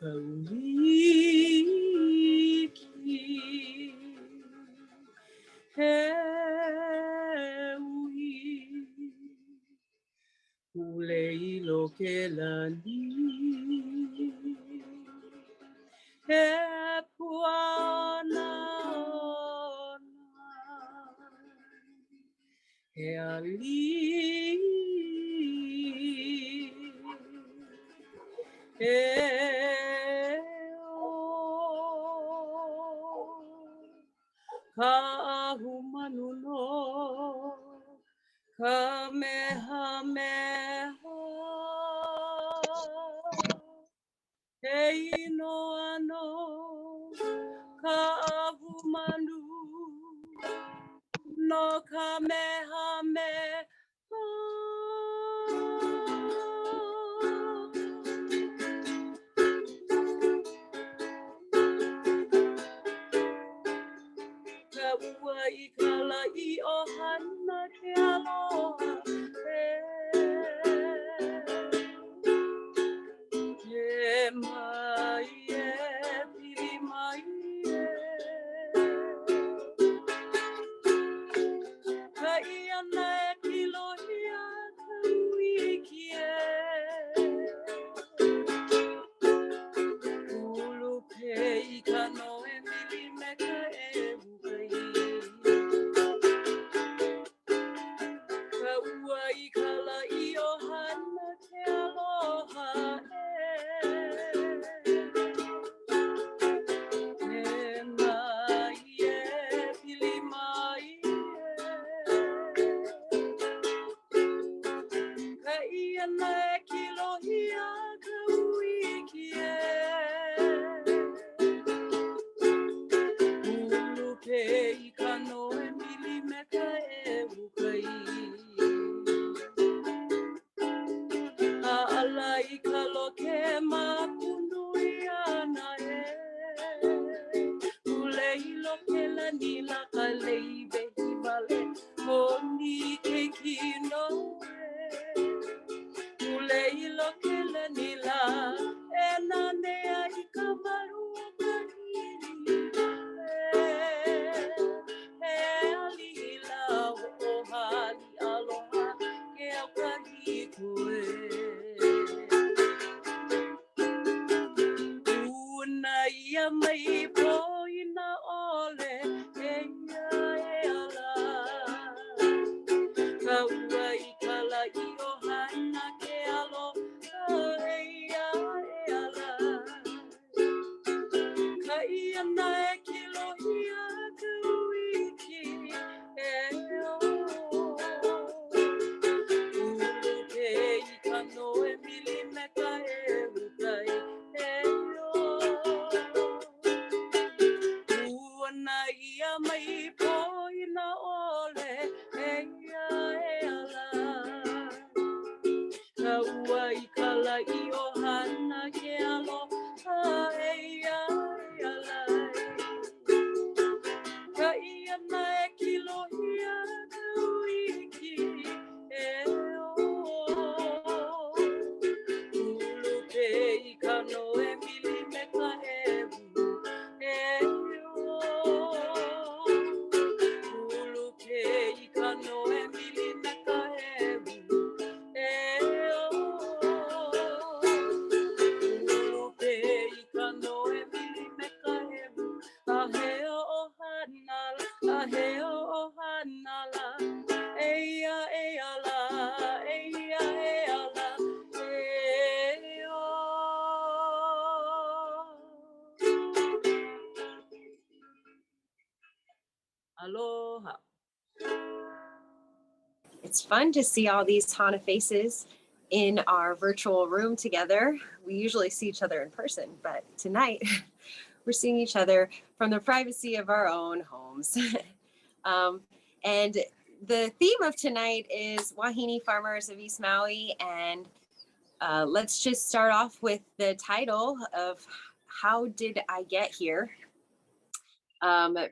Kauiki He ui Ulei lo ke lani He puana He ali He o Ka ahumanu no Kamehameha Hei no ano Ka ahumanu no Kamehameha Ka ua I kala I ohana ke aloha He mai e pili mai e Ka ia na e kilohia ka uiki e Ulu pe I ka noe mili me ka e ukai Ka ua I kala I ohana ke aloha He mai e pili mai Ka ia na e kilohia ka uiki e Ulu pe I ka noe mili me ka e ukai Ala I ka loke mapunu I ana e Ule I loke la nila ka leibe I vale Moni ke kino e Ule I loke la nila E nanea I ka marua ka hiri He alila o hali aloha Ke au ka hikoe Una ia mai po ina ole e ala Ka ua I kala I ohana ke aloha e ala Ka ia na e kilohia ka uiki e o Ulu pe I ka noe mili me ka e ukai e o Ua ia mai po ina ole e ala Ka ua I kala I ohana ke aloha e ala Ka ia na e kilohia ka uiki e o Ulu pe I ka noe mili me ka e o Ulu pe I ka noe mili me ka e o Ulu pe I ka noe mili me ka A he o ohana A he o ohana la Eia e ala Eia e ala E o Aloha It's fun to see all these Hana faces in our virtual room together. We usually see each other in person, but tonight we're seeing each other from the privacy of our own homes. And the theme of tonight is Wahine Farmers of East Maui. And let's just start off with the title of How Did I Get Here?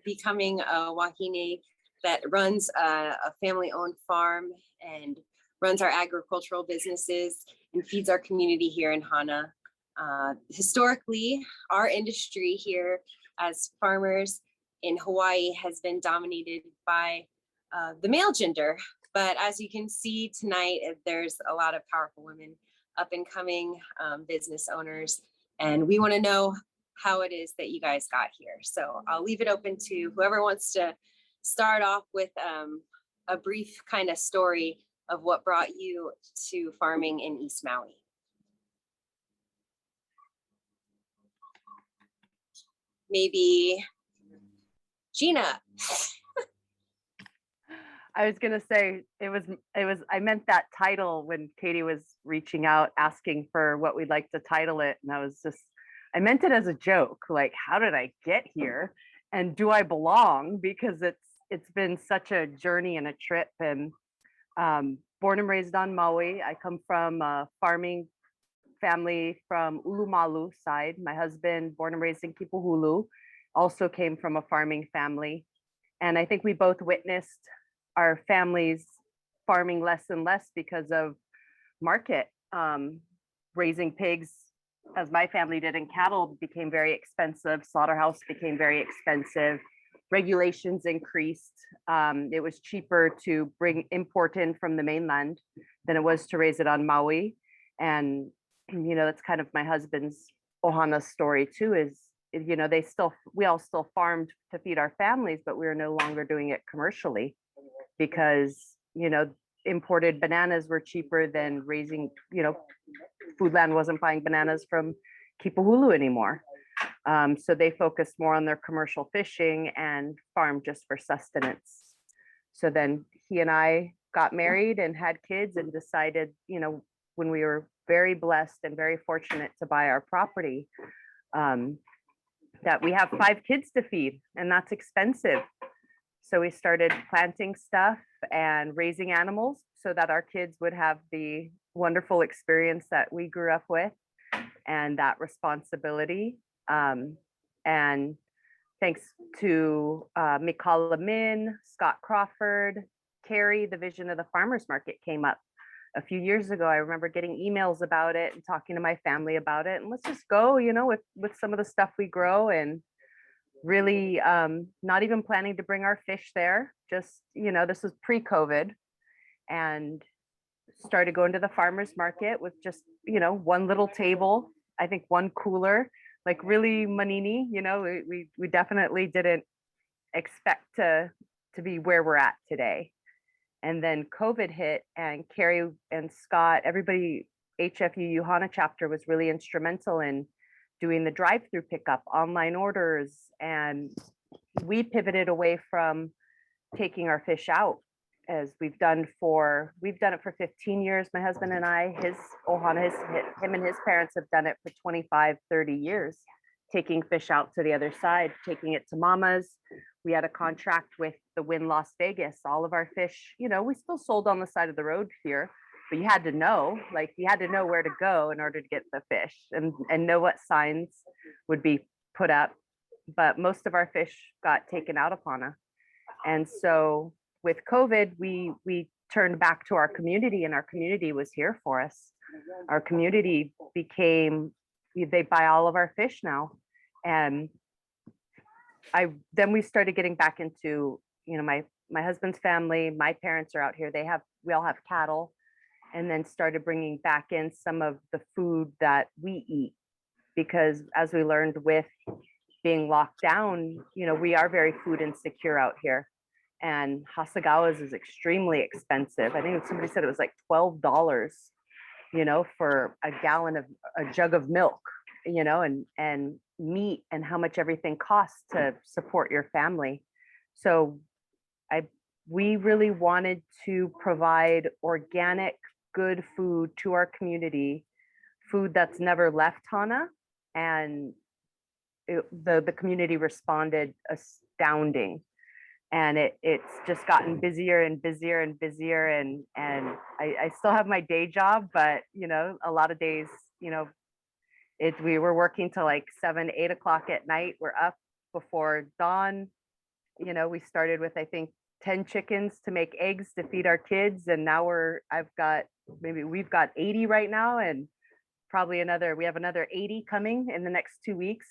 Becoming a Wahine that runs a family-owned farm and runs our agricultural businesses and feeds our community here in Hana. Historically, our industry here as farmers in Hawaii has been dominated by the male gender. But as you can see tonight, there's a lot of powerful women, up and coming business owners, and we want to know how it is that you guys got here. So I'll leave it open to whoever wants to start off with a brief kind of story of what brought you to farming in East Maui. Maybe Gina. I was gonna say I meant that title when Katie was reaching out asking for what we'd like to title it, and I meant it as a joke, like, how did I get here and do I belong, because it's been such a journey and a trip. And born and raised on Maui, I come from a farming family from Ulumalu side. My husband, born and raised in Kipahulu, also came from a farming family, and I think we both witnessed our families farming less and less because of market. Raising pigs, as my family did, and cattle became very expensive. Slaughterhouse became very expensive. Regulations increased. It was cheaper to import in from the mainland than it was to raise it on Maui. And, that's kind of my husband's Ohana story too, is, we all still farmed to feed our families, but we were no longer doing it commercially because, imported bananas were cheaper than raising, Foodland wasn't buying bananas from Kipahulu anymore. So they focused more on their commercial fishing and farmed just for sustenance. So then he and I got married and had kids and decided, when we were very blessed and very fortunate to buy our property, that we have 5 kids to feed, and that's expensive. So we started planting stuff and raising animals so that our kids would have the wonderful experience that we grew up with and that responsibility. And thanks to Mikala Min, Scott Crawford, Carrie, the vision of the farmers market came up a few years ago. I remember getting emails about it and talking to my family about it. And let's just go, with some of the stuff we grow, and really not even planning to bring our fish there. Just, this was pre-COVID, and started going to the farmers market with just, one little table, I think one cooler, like really manini, we definitely didn't expect to be where we're at today. And then COVID hit, and Carrie and Scott, everybody, HFU Hana chapter was really instrumental in doing the drive-through pickup, online orders, and we pivoted away from taking our fish out, as we've done it for 15 years. My husband and I, his Ohana, him and his parents have done it for 25, 30 years, taking fish out to the other side, taking it to mamas. We had a contract with the Wynn Las Vegas. All of our fish, we still sold on the side of the road here, but you had to know where to go in order to get the fish, and know what signs would be put up. But most of our fish got taken out of Hana. And so with COVID, we turned back to our community, and our community was here for us. Our community they buy all of our fish now. And then we started getting back into, my husband's family, my parents are out here. We all have cattle, and then started bringing back in some of the food that we eat, because as we learned with being locked down, we are very food insecure out here, and Hasagawa's is extremely expensive. I think somebody said it was like $12, for a jug of milk, and meat, and how much everything costs to support your family. So we really wanted to provide organic, good food to our community, food that's never left Hana, and the community responded astounding. And it's just gotten busier and busier and busier, and I still have my day job, but a lot of days, we were working till like 7, 8 o'clock at night. We're up before dawn. We started with, I think, 10 chickens to make eggs to feed our kids, and now we've got 80 right now, and probably we have another 80 coming in the next 2 weeks.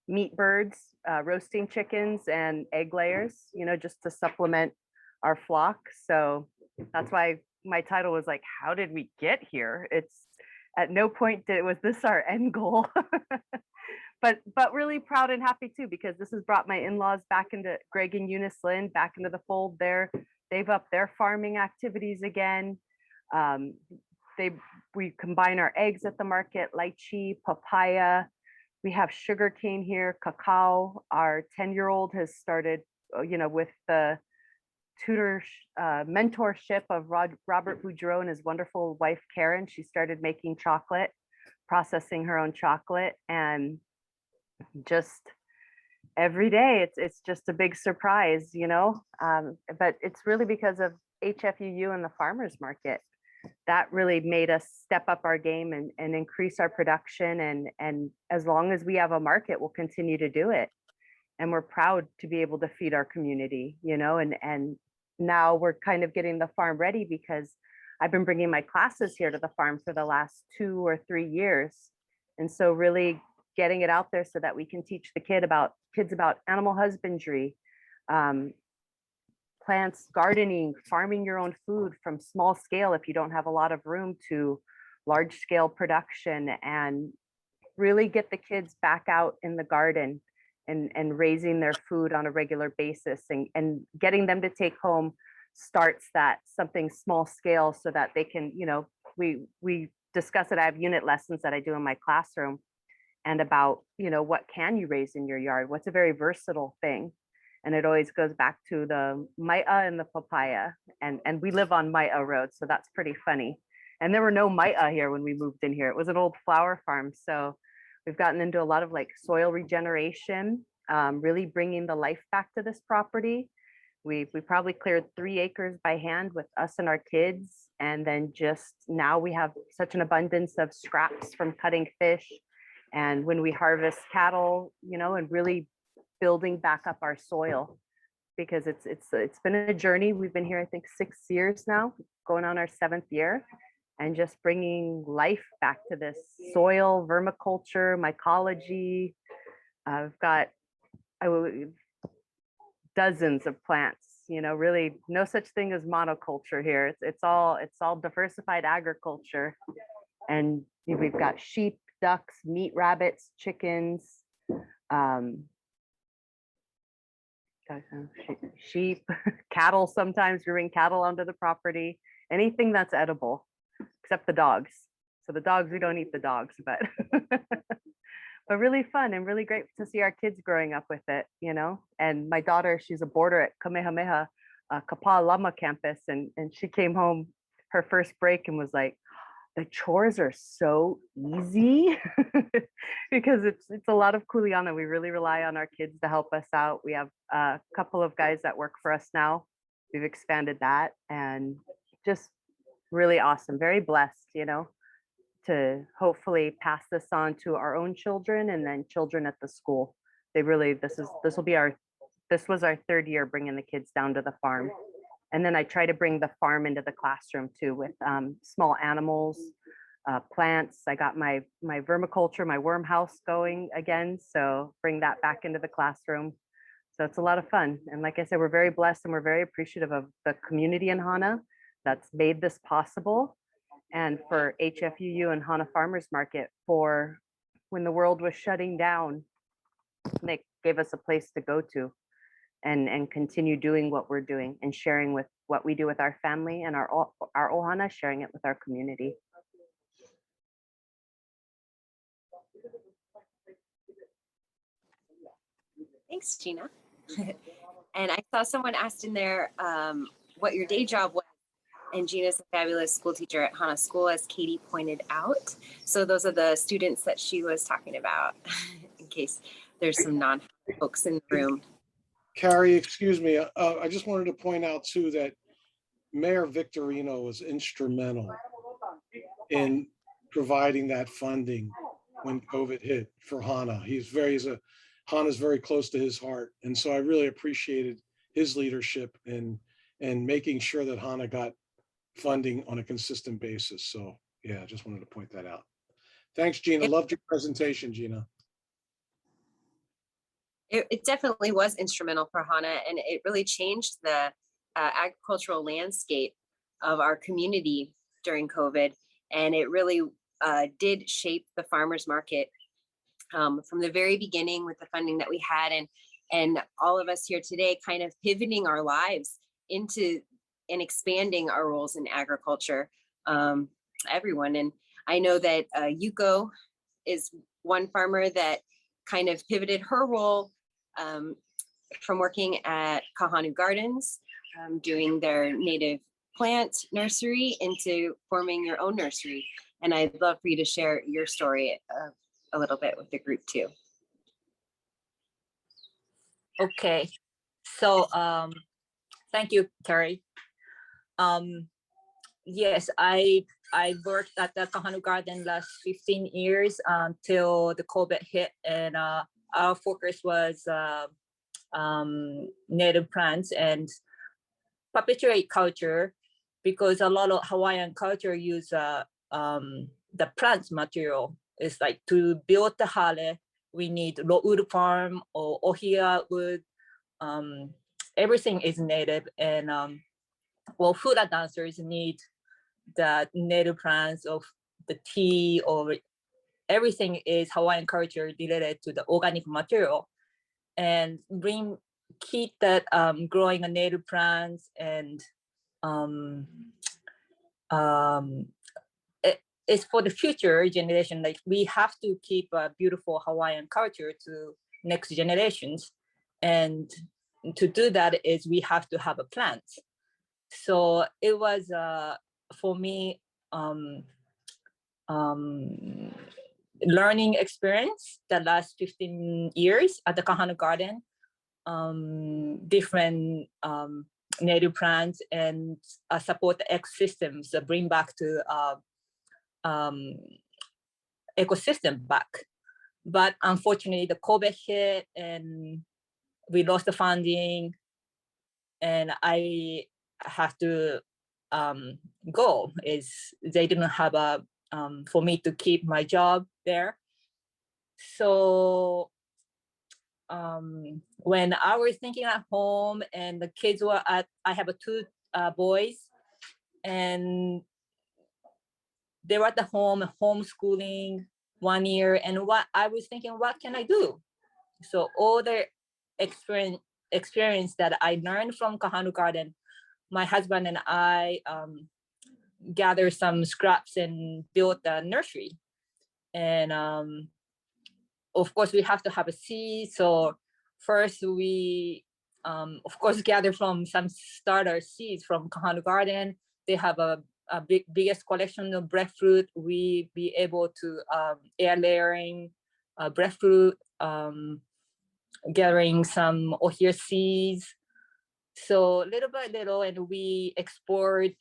Meat birds, roasting chickens, and egg layers, just to supplement our flock. So that's why my title was like, how did we get here? It's at no point was this our end goal. but really proud and happy too, because this has brought my in-laws back into Greg and Eunice Lind back into the fold there. They've upped their farming activities again. We combine our eggs at the market, lychee, papaya. We have sugarcane here, cacao. Our 10-year-old has started, with the mentorship of Robert Boudreau and his wonderful wife, Karen. She started making chocolate, processing her own chocolate, and just every day it's just a big surprise, but it's really because of HFUU and the farmers market that really made us step up our game and increase our production. And as long as we have a market, we'll continue to do it. And we're proud to be able to feed our community, and now we're kind of getting the farm ready, because I've been bringing my classes here to the farm for the last 2 or 3 years. And so really getting it out there so that we can teach the kids about animal husbandry, plants, gardening, farming your own food from small scale if you don't have a lot of room to large scale production, and really get the kids back out in the garden and raising their food on a regular basis, and getting them to take home starts that something small scale so that they can, we discuss it. I have unit lessons that I do in my classroom, and about, what can you raise in your yard? What's a very versatile thing? And it always goes back to the mai'a and the papaya. And we live on Mai'a Road, so that's pretty funny. And there were no mai'a here when we moved in here. It was an old flower farm. So we've gotten into a lot of like soil regeneration, really bringing the life back to this property. We probably cleared 3 acres by hand with us and our kids. And then just now we have such an abundance of scraps from cutting fish. And when we harvest cattle, and really building back up our soil, because it's been a journey. We've been here, I think, 6 years now, going on our 7th year, and just bringing life back to this soil, vermiculture, mycology. I've got dozens of plants, really no such thing as monoculture here. It's all diversified agriculture. And we've got sheep, ducks, meat rabbits, chickens, sheep, cattle. Sometimes we bring cattle onto the property, anything that's edible, except the dogs. So the dogs, we don't eat the dogs, but but really fun and really great to see our kids growing up with it, And my daughter, she's a boarder at Kamehameha Kapalama campus, and she came home her first break and was like, the chores are so easy because it's a lot of kuleana. We really rely on our kids to help us out. We have a couple of guys that work for us now. We've expanded that, and just really awesome. Very blessed, to hopefully pass this on to our own children and then children at the school. This was our 3rd year bringing the kids down to the farm. And then I try to bring the farm into the classroom too, with small animals, plants. I got my vermiculture, my worm house going again. So bring that back into the classroom. So it's a lot of fun. And like I said, we're very blessed and we're very appreciative of the community in Hana that's made this possible. And for HFUU and Hana Farmers Market, for when the world was shutting down, they gave us a place to go to. And continue doing what we're doing and sharing with what we do with our family and our Ohana, sharing it with our community. Thanks, Gina. And I saw someone asked in there what your day job was. And Gina's a fabulous school teacher at Hana School, as Katie pointed out. So those are the students that she was talking about, in case there's some non-folks in the room. Carrie, excuse me. I just wanted to point out too that Mayor Victorino was instrumental in providing that funding when COVID hit for Hana. Hana's very close to his heart. And so I really appreciated his leadership and making sure that Hana got funding on a consistent basis. So yeah, I just wanted to point that out. Thanks, Gina. Loved your presentation, Gina. It definitely was instrumental for Hana, and it really changed the agricultural landscape of our community during COVID. And it really did shape the farmers market from the very beginning with the funding that we had, and all of us here today kind of pivoting our lives into and expanding our roles in agriculture, everyone. And I know that Yuko is one farmer that kind of pivoted her role from working at Kahanu Gardens, doing their native plant nursery, into forming your own nursery. And I'd love for you to share your story a little bit with the group too. Okay, so thank you, Terry. Yes, I worked at the Kahanu Garden last 15 years until the COVID hit, and our focus was native plants and perpetuate culture, because a lot of Hawaiian culture use the plant material. It's like to build the hale, we need low wood farm or ohia wood. Everything is native, and well, hula dancers need the native plants of the tea, or everything is Hawaiian culture related to the organic material, and keep that growing native plants, and it's for the future generation. Like, we have to keep a beautiful Hawaiian culture to next generations, and to do that is we have to have a plant. So it was for me learning experience the last 15 years at the Kahanu Garden, different native plants, and support the ecosystems, bring back to ecosystem back. But unfortunately, the COVID hit and we lost the funding, and I have to go. They didn't have a for me to keep my job there. So when I was thinking at home, and the kids were I have two boys, and they were at the home, homeschooling 1 year, and what I was thinking, what can I do? So all the experience that I learned from Kahanu Garden, my husband and I gathered some scraps and built a nursery. And of course, we have to have a seed. So first we, of course, gather from some starter seeds from Kahanu Garden. They have a biggest collection of breadfruit. We be able to air layering breadfruit, gathering some ohia seeds. So little by little, and we explored,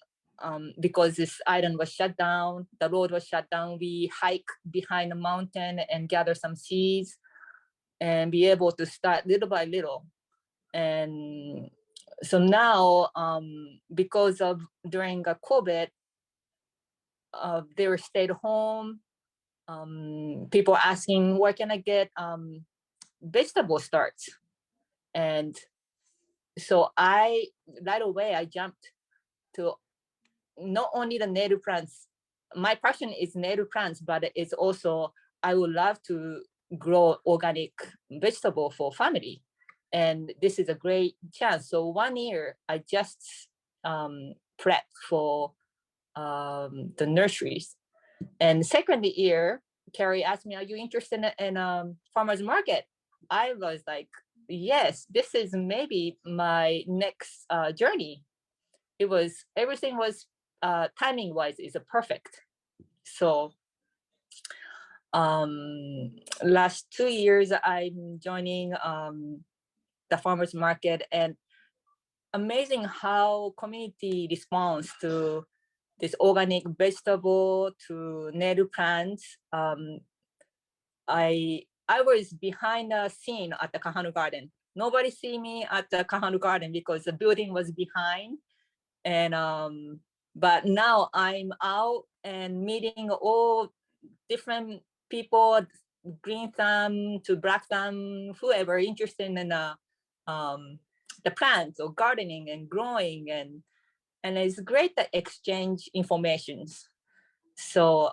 because this island was shut down, the road was shut down. We hike behind the mountain and gather some seeds and be able to start little by little. And so now, because of during COVID, they were stayed home. People asking, where can I get vegetable starts? And so right away I jumped to not only the native plants. My passion is native plants, but it's also, I would love to grow organic vegetable for family. And this is a great chance. So 1 year, I just prepped for the nurseries. And second year, Carrie asked me, are you interested in farmers market? I was like, yes, this is maybe my next journey. Everything was timing wise is perfect. So last 2 years, I'm joining the farmers market, and amazing how community responds to this organic vegetable, to native plants. I was behind the scene at the Kahanu Garden. Nobody see me at the Kahanu Garden because the building was behind. And but now I'm out and meeting all different people, green thumb to black thumb, whoever interested in the plants or gardening and growing, and it's great to exchange informations. So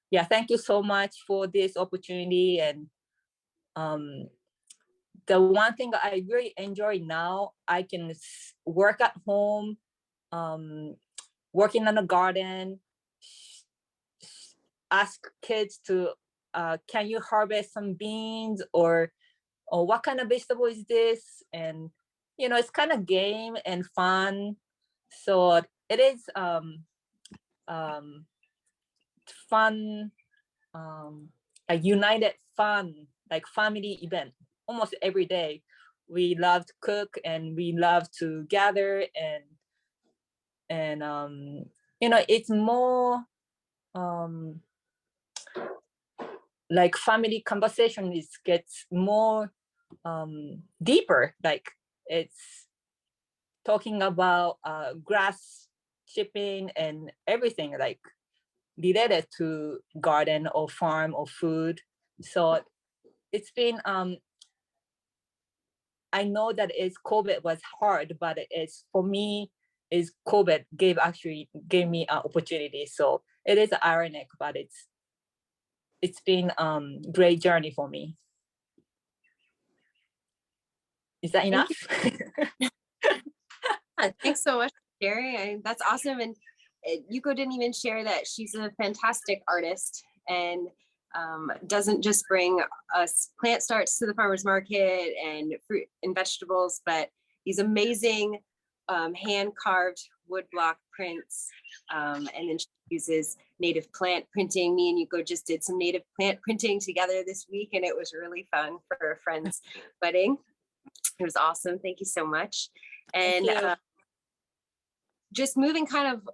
yeah, thank you so much for this opportunity. And the one thing I really enjoy now, I can work at home, working on the garden, ask kids to, can you harvest some beans, or what kind of vegetable is this? And, you know, it's kind of game and fun. So it is fun, a united fun, like family event almost every day. We love to cook and we love to gather, and you know, it's more like family conversation gets more deeper, like it's talking about grass chipping and everything like related to garden or farm or food. So it's been I know that COVID was hard, but it's, for me, is COVID gave me an opportunity. So it is ironic, but it's been great journey for me. Is that enough? Thanks so much, Jerry. That's awesome. And Yuko didn't even share that she's a fantastic artist and doesn't just bring us plant starts to the farmers market and fruit and vegetables, but these amazing hand carved woodblock prints. And then she uses native plant printing. Me and Yuko just did some native plant printing together this week, and it was really fun for a friend's wedding. It was awesome. Thank you so much. And just moving kind of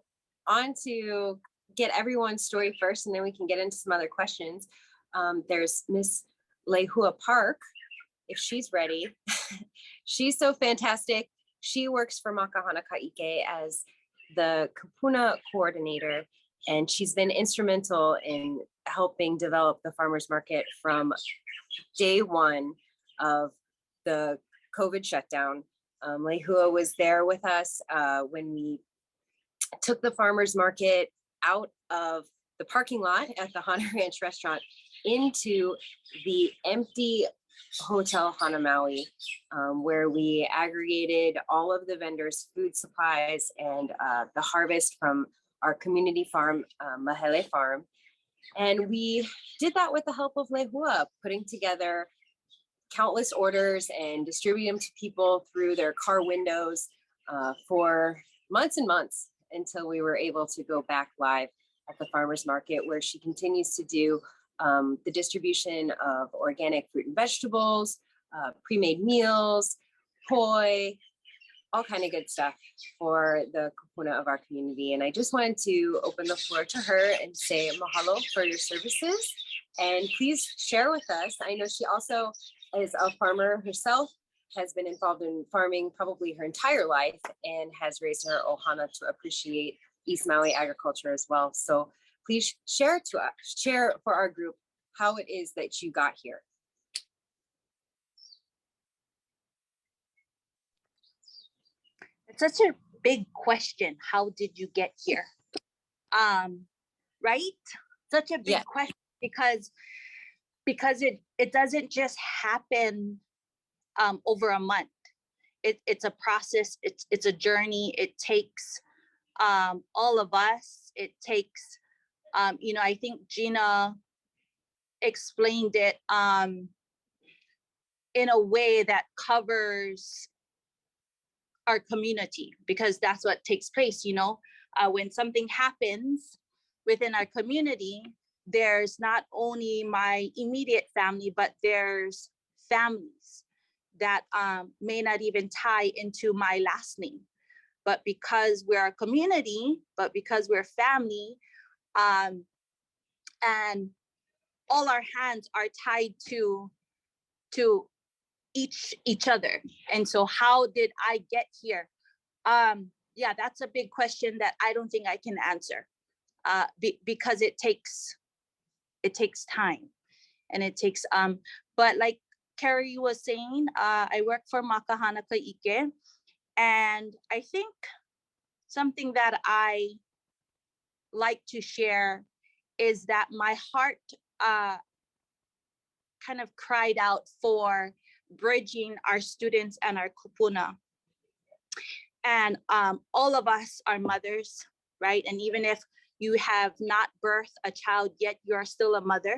on to get everyone's story first, and then we can get into some other questions. There's Miss Lehua Park, if she's ready. She's so fantastic. She works for Makahana Ka'ike as the Kapuna coordinator, and she's been instrumental in helping develop the farmers market from day one of the COVID shutdown. Lehua was there with us when we took the farmers market out of the parking lot at the Hana Ranch restaurant into the empty Hotel Hana Maui, where we aggregated all of the vendors' food supplies and the harvest from our community farm, Mahele Farm. And we did that with the help of Lehua, putting together countless orders and distribute them to people through their car windows for months and months until we were able to go back live at the farmers market, where she continues to do the distribution of organic fruit and vegetables, pre-made meals, poi, all kind of good stuff for the kupuna of our community. And I just wanted to open the floor to her and say mahalo for your services. And please share with us. I know she also is a farmer herself, has been involved in farming probably her entire life, and has raised her ohana to appreciate East Maui agriculture as well. So please share for our group how it is that you got here. It's such a big question. How did you get here? Right? Such a big question because it doesn't just happen over a month. It's a process. It's a journey. It takes all of us. It takes I think Gina explained it in a way that covers our community, because that's what takes place. When something happens within our community, there's not only my immediate family, but there's families that may not even tie into my last name. But because we're a community, but because we're family, and all our hands are tied to each other. And so how did I get here? That's a big question that I don't think I can answer, because it takes it takes time, and it takes but like Carrie was saying, I work for Makahana Kaike, and I think something that I like to share is that my heart kind of cried out for bridging our students and our kupuna. And all of us are mothers, right? And even if you have not birthed a child yet, you are still a mother.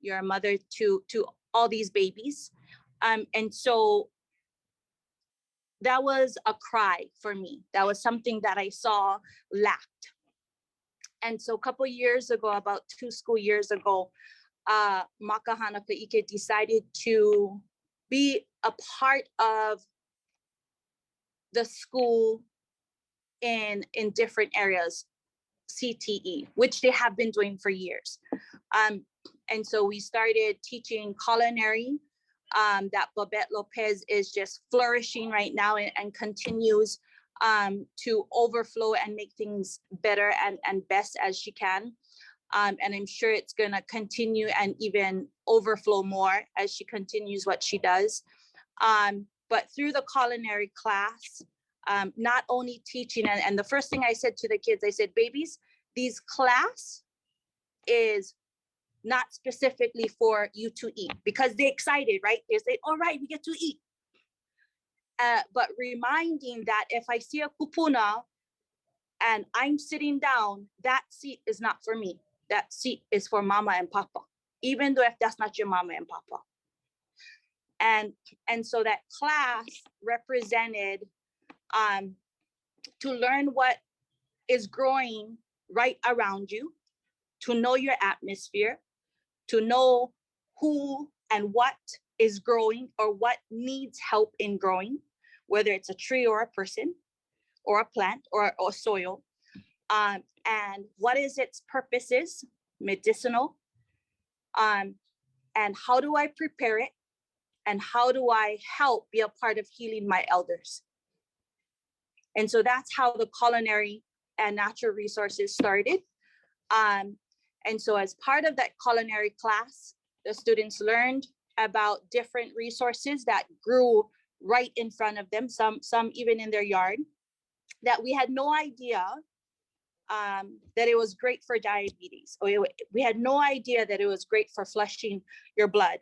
You're a mother to all these babies. And so that was a cry for me. That was something that I saw lacked. And so a couple of years ago, about 2 school years ago, Makahana Kaike decided to be a part of the school in different areas, CTE, which they have been doing for years. And so we started teaching culinary, that Babette Lopez is just flourishing right now and continues to overflow and make things better and best as she can. And I'm sure it's gonna continue and even overflow more as she continues what she does. But through the culinary class, not only teaching, and the first thing I said to the kids, I said, babies, these class is not specifically for you to eat, because they're excited, right? They say, all right, we get to eat. But reminding that if I see a kupuna and I'm sitting down, that seat is not for me. That seat is for mama and papa, even though if that's not your mama and papa. And so that class represented to learn what is growing right around you, to know your atmosphere, to know who and what is growing or what needs help in growing, whether it's a tree or a person or a plant or soil, and what is its purposes, medicinal, and how do I prepare it, and how do I help be a part of healing my elders. And so that's how the culinary and natural resources started. And so as part of that culinary class, the students learned about different resources that grew right in front of them, some even in their yard, that we had no idea that it was great for diabetes, or we had no idea that it was great for flushing your blood.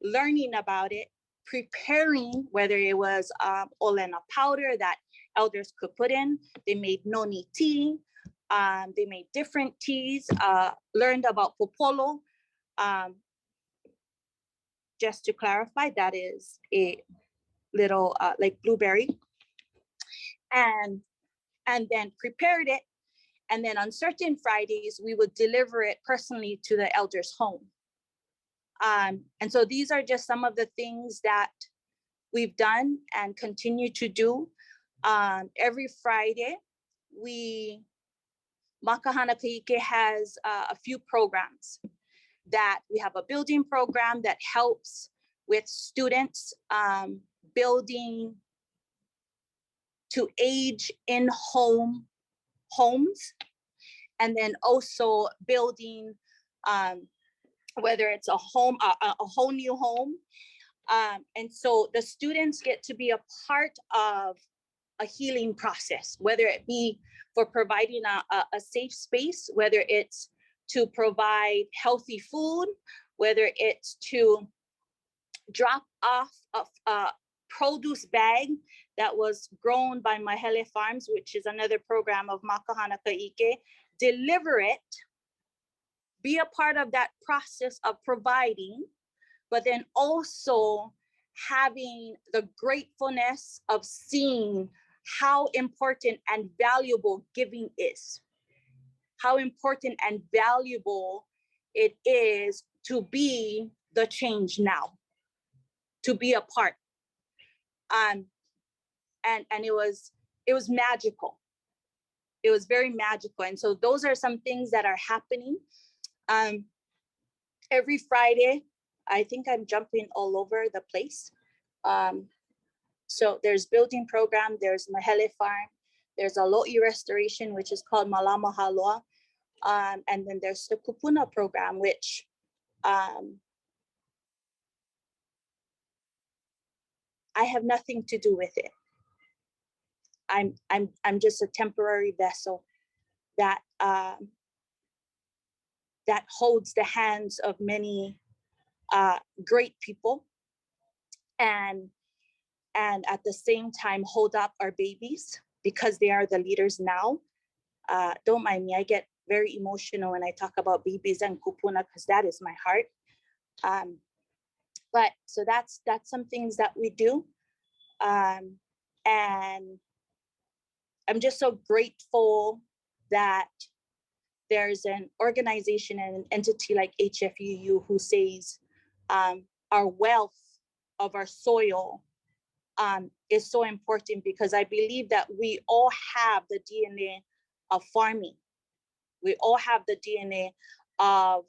Learning about it, preparing, whether it was olena powder that elders could put in, they made noni tea, they made different teas, learned about popolo. Just to clarify, that is a little like blueberry, and then prepared it. And then on certain Fridays, we would deliver it personally to the elders' home. And so these are just some of the things that we've done and continue to do. Every Friday, Makahana Kaike has a few programs that we have a building program that helps with students building to age in homes, and then also building whether it's a home, a whole new home. And so the students get to be a part of a healing process, whether it be for providing a safe space, whether it's to provide healthy food, whether it's to drop off a produce bag that was grown by Hana Farms, which is another program of Makahana Kaike, deliver it, be a part of that process of providing, but then also having the gratefulness of seeing how important and valuable giving is, how important and valuable it is to be the change now, to be a part. And it was magical. It was very magical. And so those are some things that are happening. Every Friday, I think I'm jumping all over the place. So there's building program, there's Mahele Farm, there's a lo'i restoration, which is called Malama Haloa. And then there's the kupuna program, which I have nothing to do with it. I'm just a temporary vessel that that holds the hands of many great people, and at the same time hold up our babies because they are the leaders now. Don't mind me, I get very emotional when I talk about babies and kupuna because that is my heart. But so that's some things that we do. And I'm just so grateful that there's an organization and an entity like HFUU who says our wealth of our soil is so important, because I believe that we all have the DNA of farming. We all have the DNA of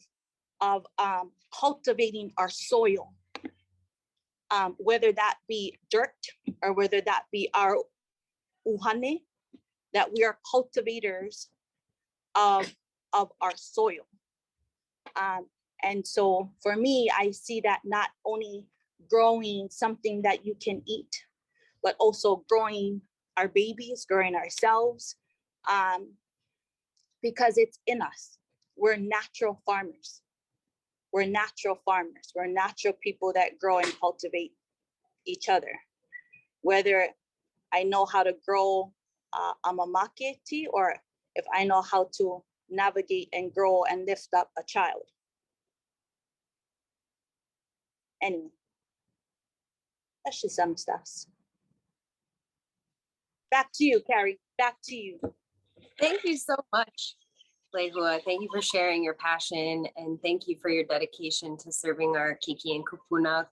cultivating our soil, whether that be dirt or whether that be our Wahine, that we are cultivators of our soil. And so for me, I see that not only growing something that you can eat, but also growing our babies, growing ourselves, because it's in us. We're natural farmers. We're natural farmers. We're natural people that grow and cultivate each other. Whether I know how to grow a mamake tea, or if I know how to navigate and grow and lift up a child. Anyway, that's just some stuff. Back to you, Carrie. Back to you. Thank you so much, Lehua. Thank you for sharing your passion, and thank you for your dedication to serving our Kiki and Kupuna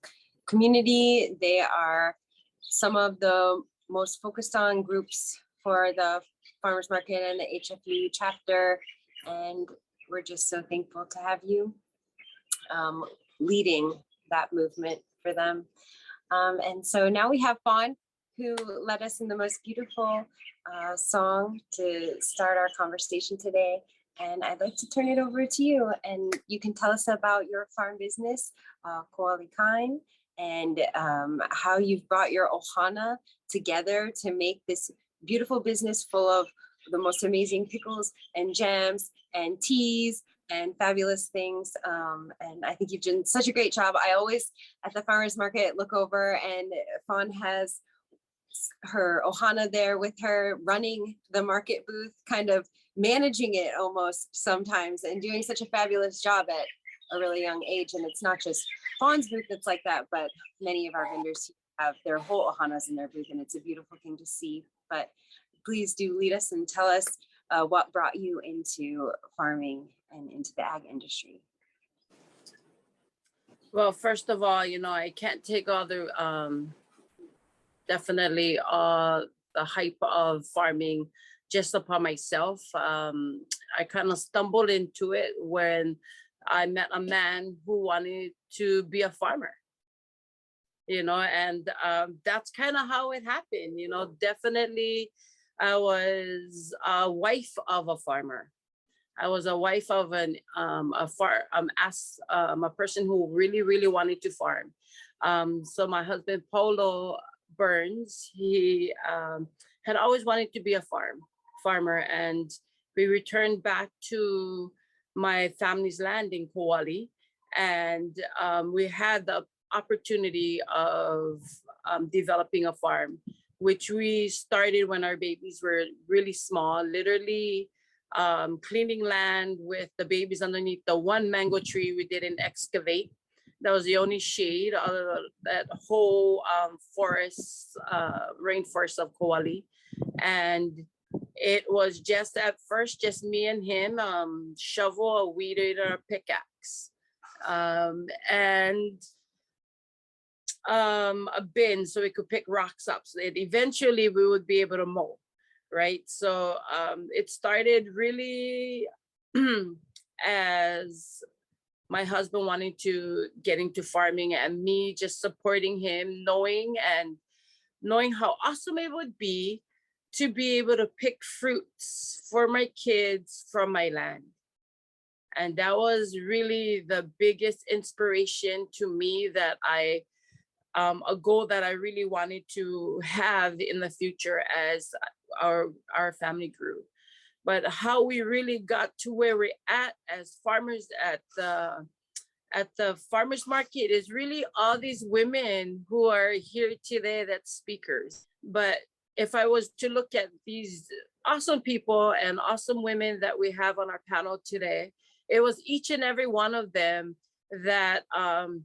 community. They are some of the most focused on groups for the Farmers Market and the HFU chapter, and we're just so thankful to have you leading that movement for them. And so now we have Fawn, who led us in the most beautiful song to start our conversation today. And I'd like to turn it over to you, and you can tell us about your farm business, Koalikain, and how you've brought your Ohana together to make this beautiful business full of the most amazing pickles and jams and teas and fabulous things. And I think you've done such a great job. I always, at the farmers market, look over and Fawn has her Ohana there with her, running the market booth, kind of managing it almost sometimes, and doing such a fabulous job at a really young age. And it's not just Fawn's booth that's like that, but many of our vendors have their whole Ohanas in their booth, and it's a beautiful thing to see. But please do lead us and tell us what brought you into farming and into the ag industry. Well, first of all, I can't take all the definitely the hype of farming just upon myself. I kind of stumbled into it when I met a man who wanted to be a farmer, and that's kind of how it happened. Definitely I was a wife of a farmer. I was a wife of a person who really, really wanted to farm. So my husband, Paulo Burns, he had always wanted to be a farmer, and we returned back to my family's land in Kauai, and we had the opportunity of developing a farm, which we started when our babies were really small, literally cleaning land with the babies underneath the one mango tree we didn't excavate. That was the only shade of that whole forest, rainforest of Kauai. And it was just at first, just me and him, shovel, a weed eater, a pickaxe, and a bin so we could pick rocks up. So that eventually we would be able to mow, right? So it started really as my husband wanting to get into farming, and me just supporting him, knowing how awesome it would be to be able to pick fruits for my kids from my land. And that was really the biggest inspiration to me, that a goal that I really wanted to have in the future as our family grew. But how we really got to where we're at as farmers at the farmers market is really all these women who are here today that's speakers. But if I was to look at these awesome people and awesome women that we have on our panel today, it was each and every one of them that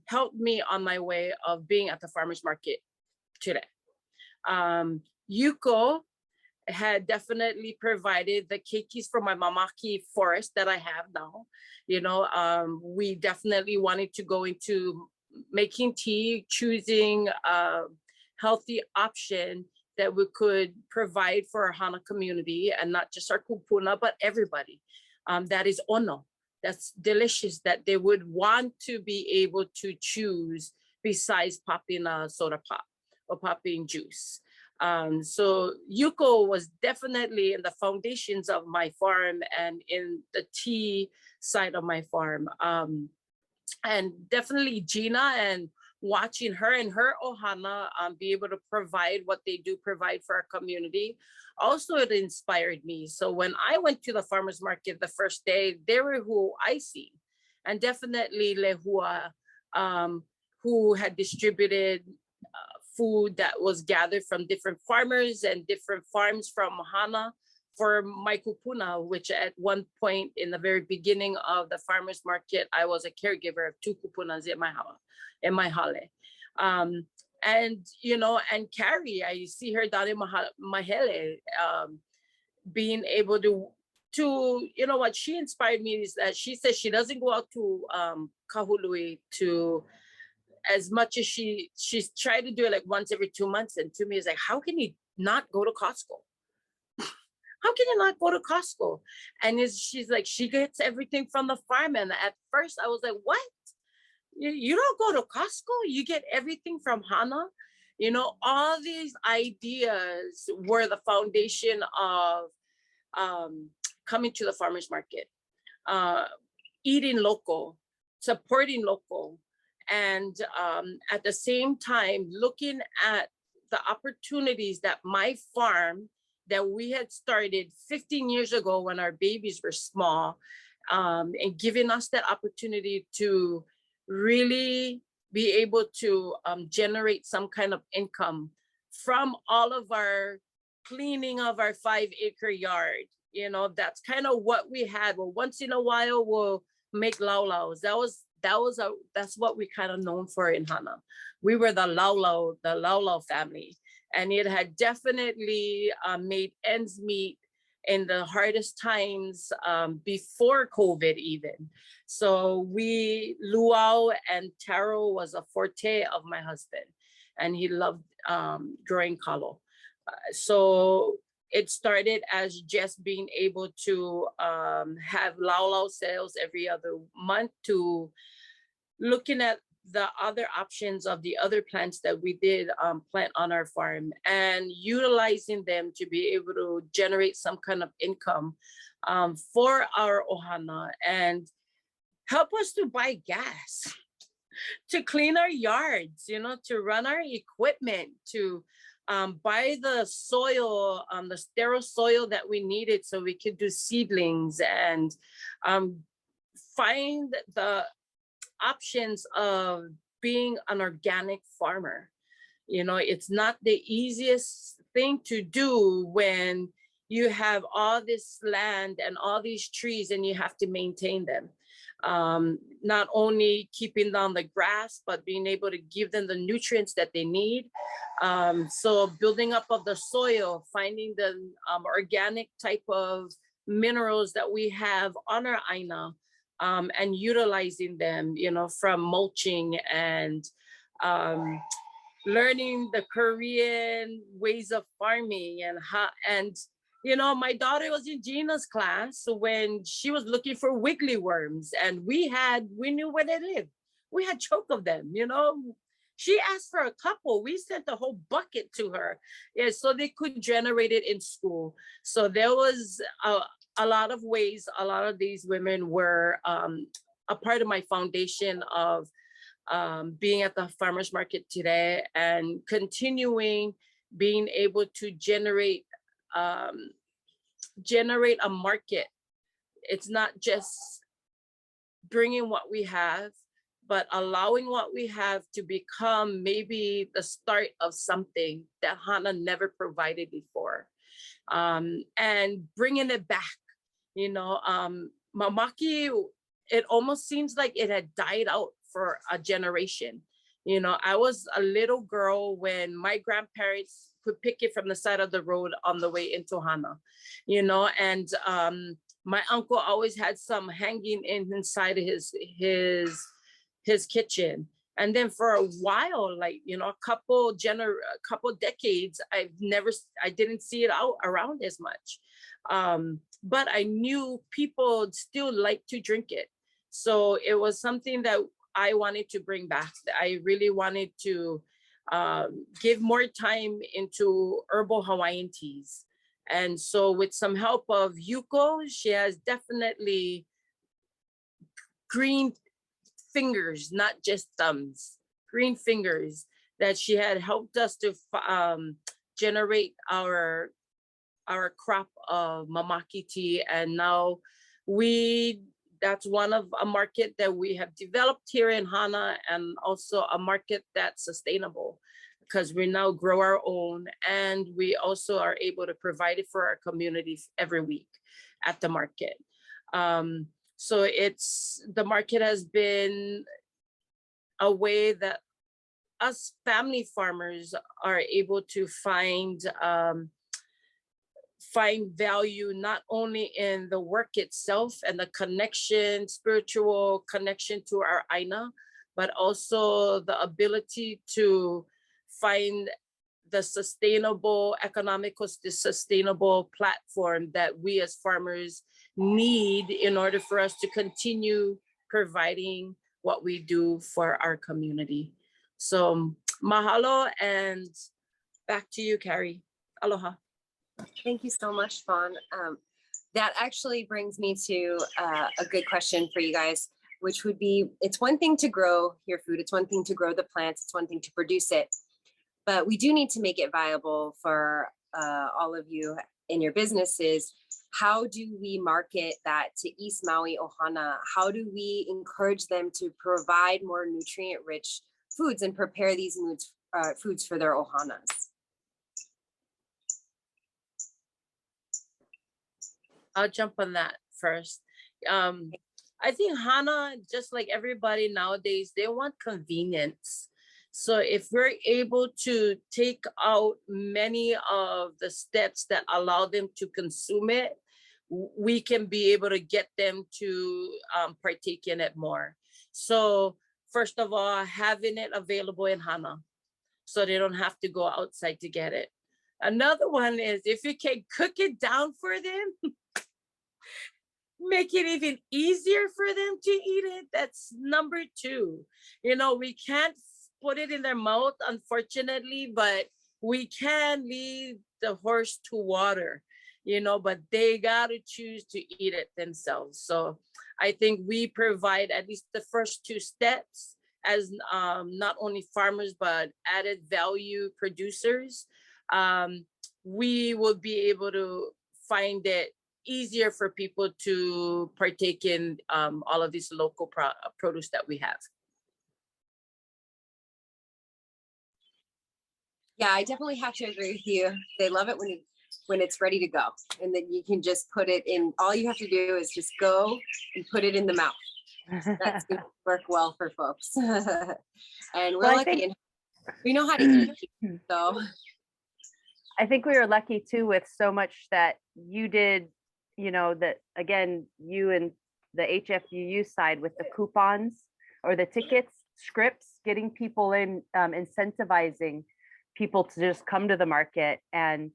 helped me on my way of being at the farmers market today. Yuko had definitely provided the keikis from my mamaki forest that I have now. You know, we definitely wanted to go into making tea, choosing a healthy option that we could provide for our Hana community, and not just our kupuna, but everybody. That is ono. That's delicious, that they would want to be able to choose besides popping a soda pop or popping juice. So Yuko was definitely in the foundations of my farm and in the tea side of my farm. And definitely Gina, and watching her and her ohana be able to provide what they do provide for our community, also it inspired me. So when I went to the farmers market the first day, they were who I see. And definitely Lehua, who had distributed food that was gathered from different farmers and different farms from Hana for my kupuna, which at one point in the very beginning of the farmers market, I was a caregiver of 2 kupunas in my hale. And, you know, and Carrie, I see her down in Mahele, being able to, you know what, she inspired me is that she says she doesn't go out to Kahului to, as much as she's tried to do it like once every 2 months. And to me, it's like, how can you not go to Costco? How can you not go to Costco? And she's like, she gets everything from the farm. And at first I was like, what? You don't go to Costco? You get everything from Hana? You know, all these ideas were the foundation of coming to the farmers market, eating local, supporting local, and at the same time, looking at the opportunities that my farm that we had started 15 years ago when our babies were small, and giving us that opportunity to really be able to generate some kind of income from all of our cleaning of our 5-acre yard. You know, that's kind of what we had. Well, once in a while we'll make laulaus. That's what we kind of known for in Hana. We were the laulau family, and it had definitely made ends meet in the hardest times before COVID even. So luau and taro was a forte of my husband, and he loved growing kalo. So it started as just being able to have laulau sales every other month, to looking at the other options of the other plants that we did plant on our farm, and utilizing them to be able to generate some kind of income for our ohana, and help us to buy gas, to clean our yards, you know, to run our equipment, to buy the soil, the sterile soil that we needed so we could do seedlings, and find the options of being an organic farmer. You know, it's not the easiest thing to do when you have all this land and all these trees and you have to maintain them. Not only keeping down the grass, but being able to give them the nutrients that they need. So building up of the soil, finding the organic type of minerals that we have on our aina, and utilizing them, you know, from mulching and learning the Korean ways of farming, and you know, my daughter was in Gina's class when she was looking for wiggly worms, and we knew where they lived. We had choke of them, you know. She asked for a couple. We sent a whole bucket to her, yeah, so they could generate it in school. So there was a lot of ways, a lot of these women were a part of my foundation of being at the farmers market today and continuing being able to generate a market. It's not just bringing what we have, but allowing what we have to become maybe the start of something that Hana never provided before. And bringing it back, you know, mamaki, it almost seems like it had died out for a generation. You know, I was a little girl when my grandparents could pick it from the side of the road on the way into Hana, you know, and my uncle always had some hanging inside his kitchen. And then for a while, like, you know, a couple decades, I didn't see it out around as much. But I knew people still like to drink it. So it was something that I wanted to bring back. I really wanted to give more time into herbal Hawaiian teas. And so with some help of Yuko, she has definitely green fingers, not just thumbs, green fingers, that she had helped us to generate our crop of mamaki tea. And now that's one of a market that we have developed here in Hana, and also a market that's sustainable, because we now grow our own, and we also are able to provide it for our communities every week at the market. So the market has been a way that us family farmers are able to find value not only in the work itself and the connection, spiritual connection to our Aina, but also the ability to find the sustainable, sustainable platform that we as farmers need in order for us to continue providing what we do for our community. So mahalo, and back to you, Carrie. Aloha. Thank you so much, Fawn. That actually brings me to a good question for you guys, which would be, it's one thing to grow your food, it's one thing to grow the plants, it's one thing to produce it, but we do need to make it viable for all of you in your businesses. How do we market that to East Maui Ohana? How do we encourage them to provide more nutrient-rich foods and prepare these foods for their Ohanas? I'll jump on that first. I think Hana, just like everybody nowadays, they want convenience. So if we're able to take out many of the steps that allow them to consume it, we can be able to get them to partake in it more. So first of all, having it available in Hana, so they don't have to go outside to get it. Another one is, if you can cook it down for them, make it even easier for them to eat it. That's number two. You know, we can't put it in their mouth, unfortunately, but we can lead the horse to water, you know, but they got to choose to eat it themselves. So I think we provide at least the first two steps as not only farmers, but added value producers. We will be able to find it easier for people to partake in all of these local produce that we have. Yeah, I definitely have to agree with you. They love it when it's ready to go, and then you can just put it in. All you have to do is just go and put it in the mouth. That's going to work well for folks. And we're lucky, and we know how to eat. So I think we were lucky too with so much that you did. You know, that again, you and the HFUU side with the coupons or the tickets, scripts, getting people in, incentivizing people to just come to the market, and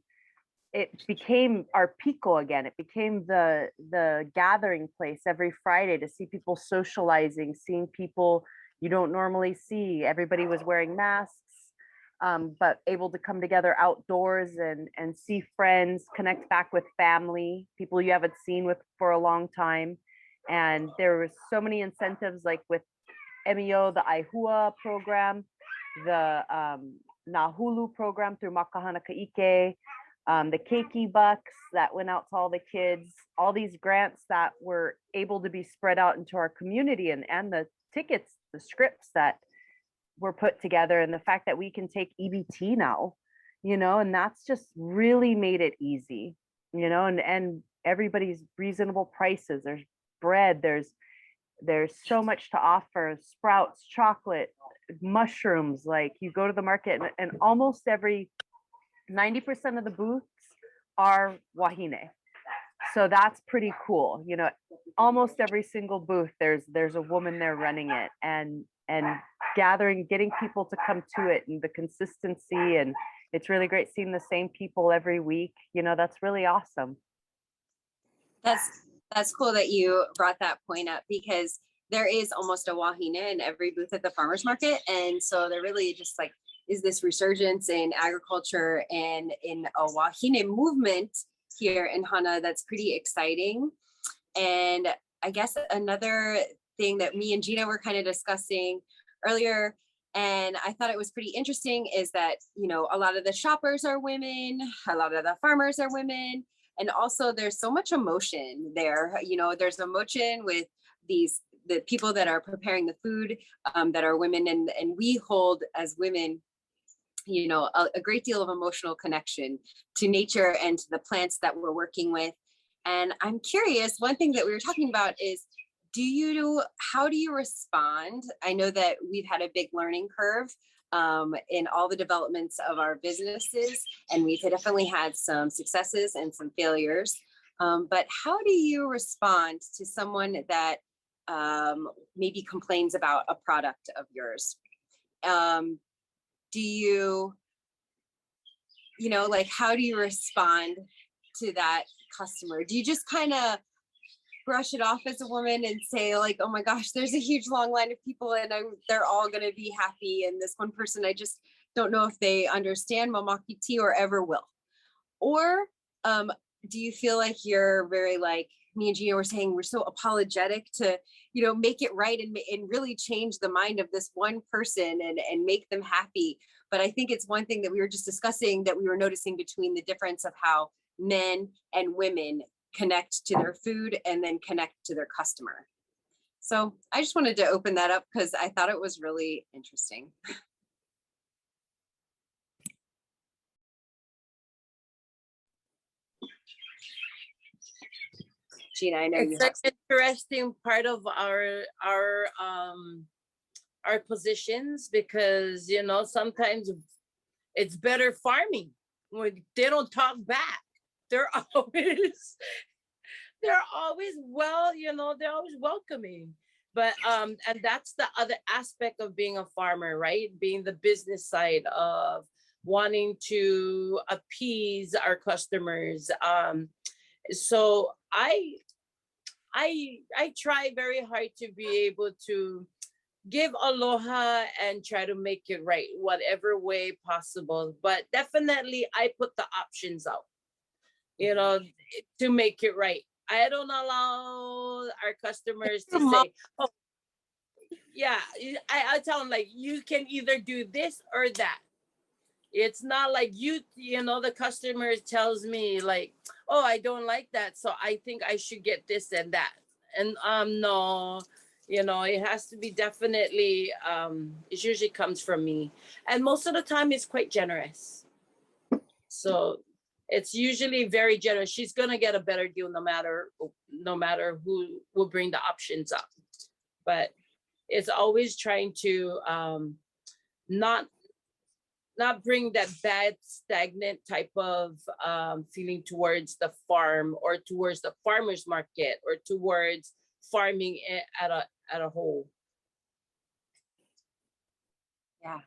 it became our pico again. It became the gathering place every Friday to see people socializing, seeing people you don't normally see. Everybody was wearing masks. but able to come together outdoors and see friends, connect back with family, people you haven't seen with for a long time. And there was so many incentives, like with MEO, the Aihua program, the Nahulu program through Makahana Ka'ike, the Keiki bucks that went out to all the kids, all these grants that were able to be spread out into our community, and the tickets, the scripts that were put together, and the fact that we can take EBT now, and that's just really made it easy, and everybody's reasonable prices. There's bread, there's so much to offer, sprouts, chocolate, mushrooms. Like, you go to the market and almost 90% of the booths are Wahine. So that's pretty cool. Almost every single booth, there's a woman there running it, and getting people to come to it, and the consistency. And it's really great seeing the same people every week. That's really awesome. That's cool that you brought that point up, because there is almost a Wahine in every booth at the farmers market. And so there really just like is this resurgence in agriculture and in a Wahine movement here in Hana that's pretty exciting. And I guess another thing that me and Gina were kind of discussing earlier, and I thought it was pretty interesting, is that, a lot of the shoppers are women, a lot of the farmers are women, and also there's so much emotion there. There's emotion with the people that are preparing the food, that are women, and we hold as women, a great deal of emotional connection to nature and to the plants that we're working with. And I'm curious, one thing that we were talking about is, how do you respond? I know that we've had a big learning curve in all the developments of our businesses, and we've definitely had some successes and some failures. But how do you respond to someone that maybe complains about a product of yours? Do you, how do you respond to that customer? Do you just kind of brush it off as a woman and say, like, oh my gosh, there's a huge long line of people and they're all going to be happy, and this one person, I just don't know if they understand mamaki tea or ever will? Or do you feel like you're very, like me and Gina were saying, we're so apologetic to, make it right and really change the mind of this one person and make them happy? But I think it's one thing that we were just discussing, that we were noticing between the difference of how men and women connect to their food and then connect to their customer. So I just wanted to open that up because I thought it was really interesting. Gina, I know it's such an interesting part of our positions, because sometimes it's better farming when they don't talk back. They're always they're always welcoming. But and that's the other aspect of being a farmer, right? Being the business side of wanting to appease our customers. So I try very hard to be able to give aloha and try to make it right, whatever way possible. But definitely I put the options out, to make it right. I don't allow our customers to say, oh, yeah, I tell them, like, you can either do this or that. It's not like the customer tells me, like, oh, I don't like that, so I think I should get this and that. And no, it has to be definitely, it usually comes from me. And most of the time it's quite generous. So it's usually very generous. She's gonna get a better deal no matter who will bring the options up. But it's always trying to not bring that bad stagnant type of feeling towards the farm or towards the farmers market or towards farming at a whole. Yeah.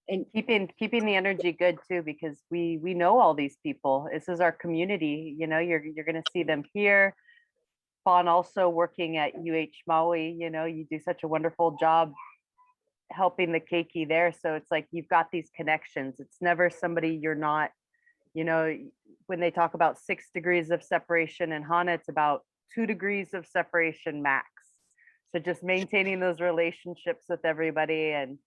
And keeping the energy good too, because we know all these people. This is our community. You're gonna see them here. Fawn also working at Maui. You do such a wonderful job helping the keiki there. So it's like you've got these connections. It's never somebody you're not, you know, when they talk about 6 degrees of separation in Hana, it's about 2 degrees of separation max. So just maintaining those relationships with everybody and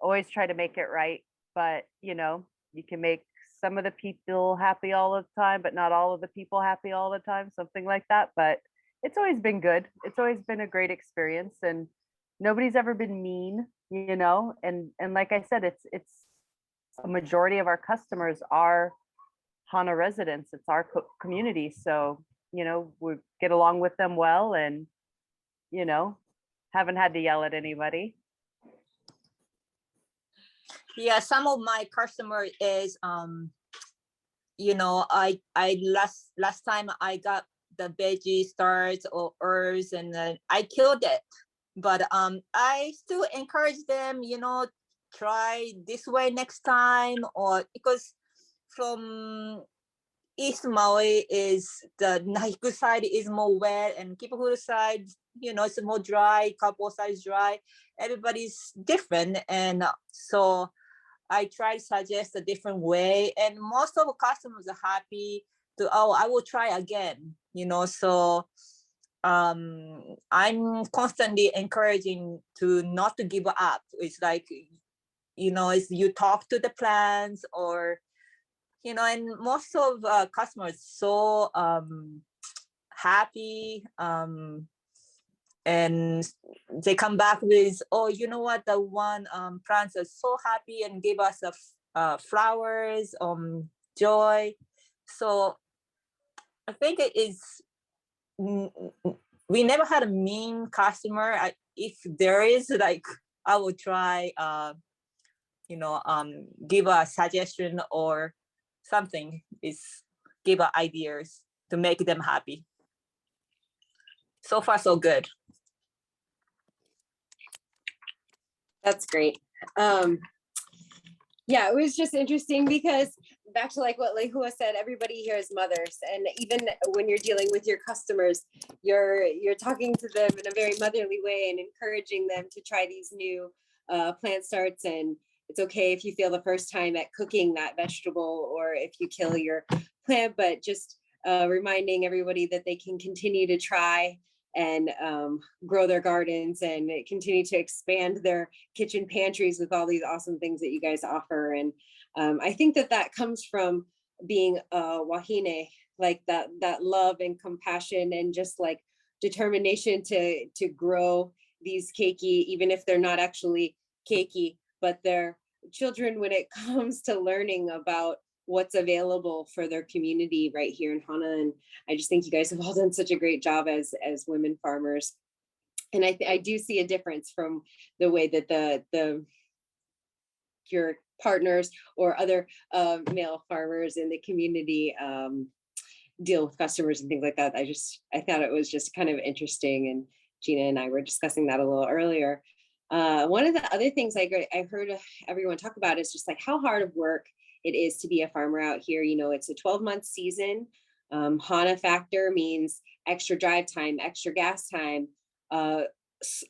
always try to make it right. But, you know, you can make some of the people happy all the time, but not all of the people happy all the time, something like that. But it's always been good. It's always been a great experience, and nobody's ever been mean, you know, and like I said, it's a majority of our customers are Hana residents. It's our community. So, you know, we get along with them well, and, you know, haven't had to yell at anybody. Yeah, some of my customer is you know, I last time I got the veggie starts or herbs, and then I killed it, but I still encourage them, you know, try this way next time, or because from East Maui is the Nahiku side is more wet, and Kipahulu side, you know, it's more dry, Kapo side is dry. Everybody's different, and so I try to suggest a different way, and most of the customers are happy to, oh, I will try again, you know. So I'm constantly encouraging to not to give up. It's like, you know, it's you talk to the plants, or, you know, and most of customers so happy, and they come back with, oh, you know what, the one plants are so happy and gave us flowers, joy. So I think it is, we never had a mean customer. If there is, like, I will try, you know, give a suggestion or something, is give ideas to make them happy. So far, so good. That's great. Yeah, it was just interesting because back to like what Lehua said, everybody here is mothers, and even when you're dealing with your customers, you're talking to them in a very motherly way and encouraging them to try these new plant starts. And it's okay if you fail the first time at cooking that vegetable, or if you kill your plant, but just reminding everybody that they can continue to try and grow their gardens and continue to expand their kitchen pantries with all these awesome things that you guys offer. And I think that comes from being Wahine, like that love and compassion and just like determination to grow these keiki, even if they're not actually keiki, but they're children when it comes to learning about what's available for their community right here in Hana. And I just think you guys have all done such a great job as women farmers. And I do see a difference from the way that your partners or other male farmers in the community deal with customers and things like that. I thought it was just kind of interesting, and Gina and I were discussing that a little earlier. One of the other things I heard everyone talk about is just like how hard of work it is to be a farmer out here. You know, it's a 12-month season. Hana factor means extra drive time, extra gas time.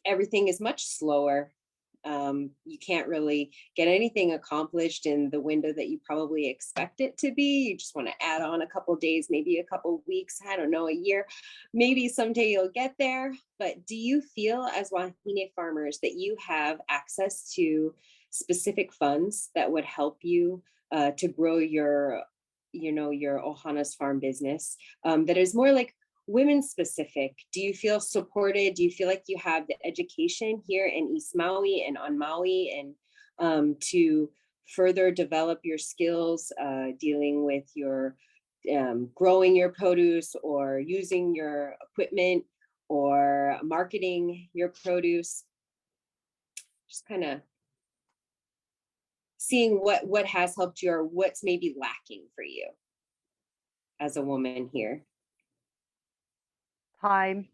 Everything is much slower. You can't really get anything accomplished in the window that you probably expect it to be. You just want to add on a couple of days, maybe a couple of weeks, I don't know, a year. Maybe someday you'll get there. But do you feel as Wahine farmers that you have access to specific funds that would help you to grow your Ohana's farm business that is more like women specific? Do you feel supported? Do you feel like you have the education here in East Maui and on Maui and to further develop your skills dealing with your growing your produce or using your equipment or marketing your produce? Just kind of seeing what has helped you or what's maybe lacking for you as a woman here. Time.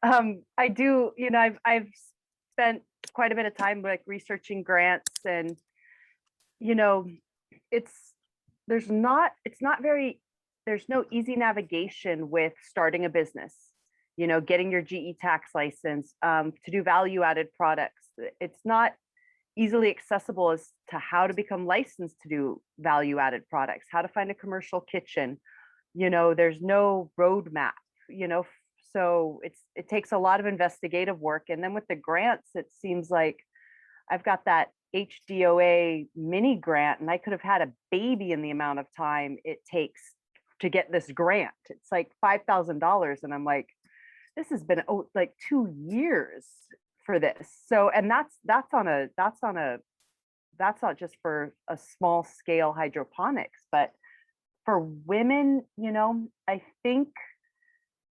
I do, you know, I've spent quite a bit of time like researching grants, and you know, there's no easy navigation with starting a business. you know, getting your GE tax license, to do value-added products. It's not easily accessible as to how to become licensed to do value-added products, how to find a commercial kitchen. You know, there's no roadmap, you know, so it takes a lot of investigative work. And then with the grants, it seems like I've got that HDOA mini grant, and I could have had a baby in the amount of time it takes to get this grant. It's like $5,000. And I'm like, this has been like 2 years for this. So, and that's not just for a small scale hydroponics, but for women, you know, I think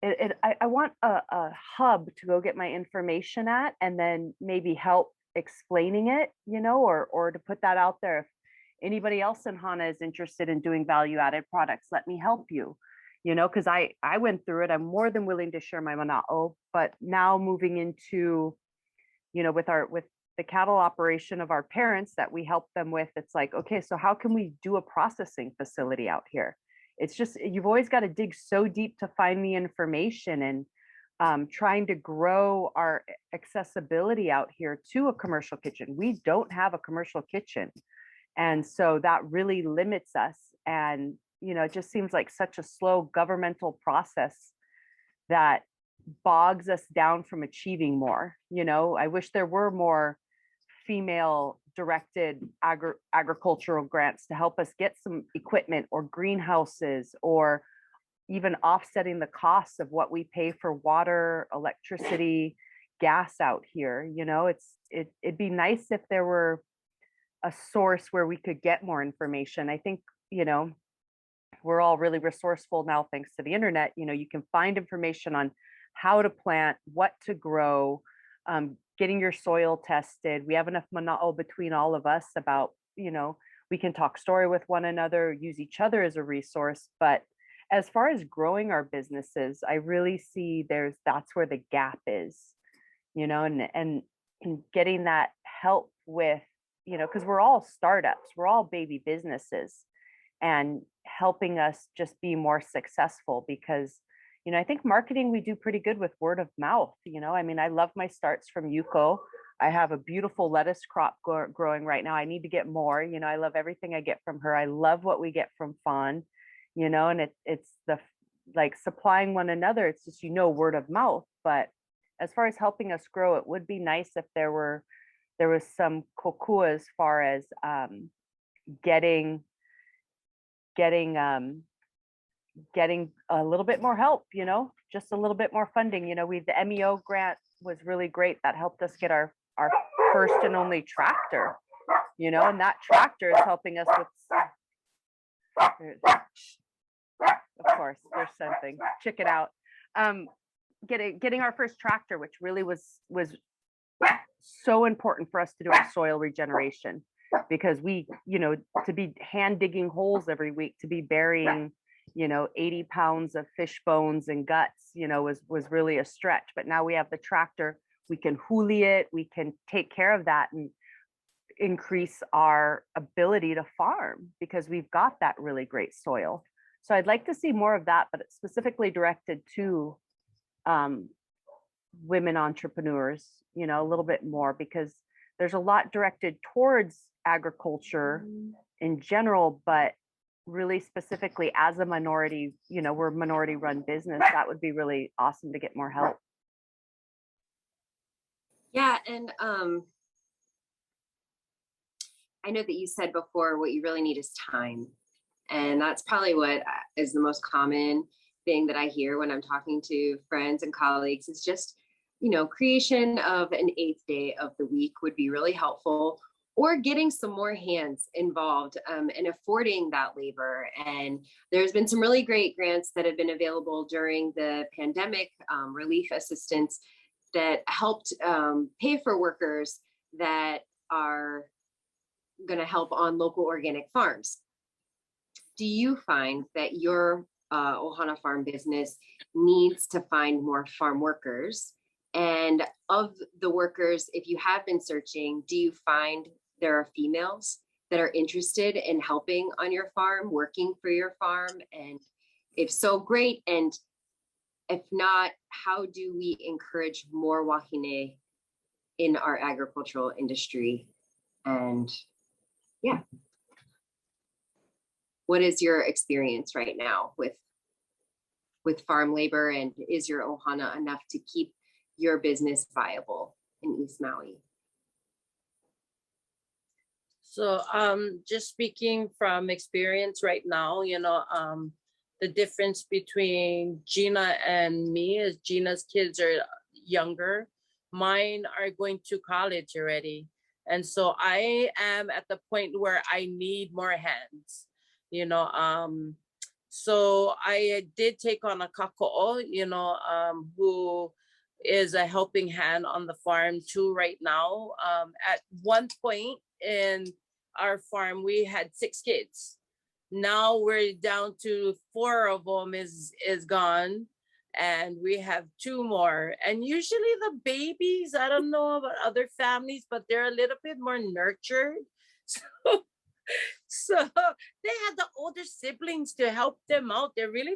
I want a hub to go get my information at, and then maybe help explaining it, you know, or to put that out there. If anybody else in Hana is interested in doing value-added products, let me help you, you know, because I went through it. I'm more than willing to share my mana'o, but now moving into, you know, with the cattle operation of our parents that we help them with, it's like, okay, so how can we do a processing facility out here? It's just, you've always got to dig so deep to find the information, and trying to grow our accessibility out here to a commercial kitchen. We don't have a commercial kitchen. And so that really limits us. And, you know, it just seems like such a slow governmental process that bogs us down from achieving more. You know, I wish there were more female directed agricultural grants to help us get some equipment or greenhouses, or even offsetting the costs of what we pay for water, electricity, gas out here. You know, it'd be nice if there were a source where we could get more information. I think, you know, we're all really resourceful now thanks to the internet. You know, you can find information on how to plant, what to grow, getting your soil tested. We have enough mana'o between all of us about, you know, we can talk story with one another, use each other as a resource. But as far as growing our businesses, I really see that's where the gap is, you know, and getting that help with, you know, because we're all startups, we're all baby businesses, and helping us just be more successful. Because, you know, I think marketing, we do pretty good with word of mouth. You know, I mean, I love my starts from Yuko. I have a beautiful lettuce crop growing right now. I need to get more. You know, I love everything I get from her. I love what we get from Fawn, you know, and it's the, like, supplying one another. It's just, you know, word of mouth. But as far as helping us grow, it would be nice if there was some kokua as far as getting a little bit more help, you know, just a little bit more funding. You know, the MEO grant was really great. That helped us get our first and only tractor, you know, and that tractor is helping us with, of course, there's something, check it out. Getting our first tractor, which really was so important for us to do our soil regeneration, because we, you know, to be hand digging holes every week, to be burying, you know, 80 pounds of fish bones and guts, you know, was really a stretch. But now we have the tractor, we can huli it, we can take care of that and increase our ability to farm, because we've got that really great soil. So I'd like to see more of that, but it's specifically directed to women entrepreneurs, you know, a little bit more, because there's a lot directed towards agriculture in general, but really specifically as a minority, you know, we're a minority run business. That would be really awesome to get more help. Yeah, and I know that you said before what you really need is time. And that's probably what is the most common thing that I hear when I'm talking to friends and colleagues. Is just, you know, creation of an 8th day of the week would be really helpful, or getting some more hands involved and affording that labor. And there's been some really great grants that have been available during the pandemic, relief assistance, that helped pay for workers that are going to help on local organic farms. Do you find that your Ohana farm business needs to find more farm workers? And of the workers, if you have been searching, do you find there are females that are interested in helping on your farm, working for your farm? And if so, great. And If not, how do we encourage more wahine in our agricultural industry? And yeah, what is your experience right now with farm labor, and is your ohana enough to keep your business viable in East Maui? So just speaking from experience right now, the difference between Gina and me is Gina's kids are younger. Mine are going to college already. And so I am at the point where I need more hands, So I did take on a kako'o, who is a helping hand on the farm too right now. At one point in our farm, we had 6 kids. Now we're down to 4 of them is gone, and we have 2 more. And usually the babies, I don't know about other families, but they're a little bit more nurtured. So they had the older siblings to help them out. They're really